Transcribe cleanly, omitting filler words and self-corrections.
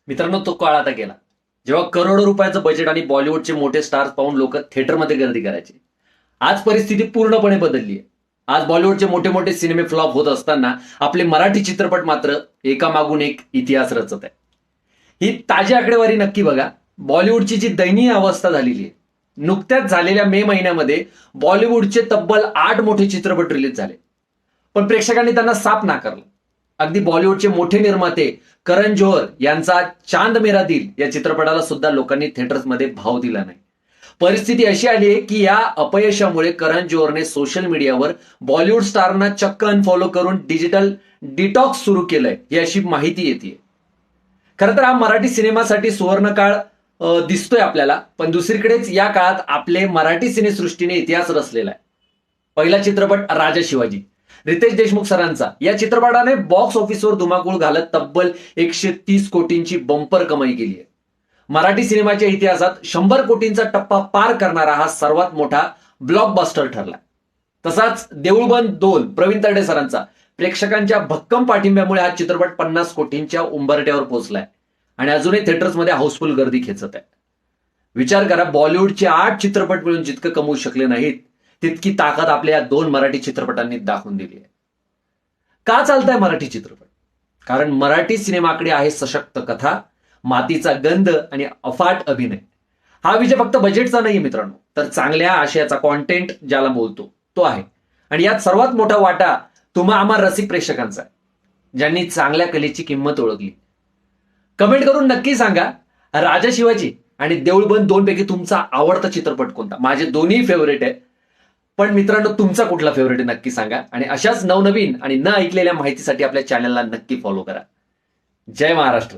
मित्रांनो, तो काळ आता गेला जेव्हा करोडो रुपयाचं बजेट आणि बॉलिवूडचे मोठे स्टार्स पाहून लोक थिएटरमध्ये गर्दी करायचे. आज परिस्थिती पूर्णपणे बदलली आहे. आज बॉलिवूडचे मोठे मोठे सिनेमे फ्लॉप होत असताना आपले मराठी चित्रपट मात्र एकामागून एक इतिहास रचत आहे. ही ताजी आकडेवारी नक्की बघा. बॉलिवूडची जी दयनीय अवस्था झालेली आहे. नुकत्याच झालेल्या मे महिन्यामध्ये बॉलिवूडचे तब्बल 8 मोठे चित्रपट रिलीज झाले, पण प्रेक्षकांनी त्यांना साफ नाकारलं. अगदी बॉलिवूडचे मोठे निर्माते करण जोहर यांचा चांद मेरा दिल या चित्रपटाला सुद्धा लोकांनी थिएटर्समध्ये भाव दिला नाही. परिस्थिती अशी आली आहे की या अपयशामुळे करण जोहरने सोशल मीडियावर बॉलिवूड स्टारना चक्क अनफॉलो करून डिजिटल डिटॉक्स सुरू केलंय, ही अशी माहिती येते. खरं तर हा मराठी सिनेमासाठी सुवर्णकाळ दिसतोय आपल्याला, पण दुसरीकडेच या काळात आपले मराठी सिनेसृष्टीने इतिहास रचलेला आहे. पहिला चित्रपट राजा शिवाजी, रितेश देशमुख सरांचा. या चित्रपटाने बॉक्स ऑफिसवर धुमाकूळ घालत तब्बल 130 कोटींची बंपर कमाई केली आहे. मराठी सिनेमाच्या इतिहासात 100 कोटींचा टप्पा पार करणारा हा सर्वात मोठा ब्लॉकबस्टर ठरला. तसाच देऊळबंद 2 प्रवीण तरडे सरांचा. प्रेक्षकांच्या भक्कम पाठिंब्यामुळे हा चित्रपट 50 कोटींच्या उंबरट्यावर पोहोचलाय आणि अजूनही थिएटर्समध्ये हाऊसफुल गर्दी खेचत आहे. विचार करा, बॉलिवूडचे 8 चित्रपट मिळून जितकं कमवू शकले नाहीत, तितकी ताकद आपल्या या 2 मराठी चित्रपटांनी दाखवून दिली आहे. का चालतंय मराठी चित्रपट? कारण मराठी सिनेमाकडे आहे सशक्त कथा, मातीचा गंध आणि अफाट अभिनय. हा विजय फक्त बजेटचा नाही मित्रांनो, तर चांगल्या आशयाचा कॉन्टेंट ज्याला बोलतो तो आहे. आणि यात सर्वात मोठा वाटा तुम्हा आम्हा रसिक प्रेक्षकांचा आहे, ज्यांनी चांगल्या कलेची किंमत ओळखली. कमेंट करून नक्की सांगा, राजा शिवाजी आणि देऊळबंद 2 पैकी तुमचा आवडता चित्रपट कोणता? माझे दोन्ही फेवरेट आहे, पण मित्रांनो तुमचा कुठला फेवरेट आहे नक्की सांगा. आणि अशाच नवनवीन आणि न ऐकलेल्या माहितीसाठी आपल्या चॅनलला नक्की फॉलो करा. जय महाराष्ट्र.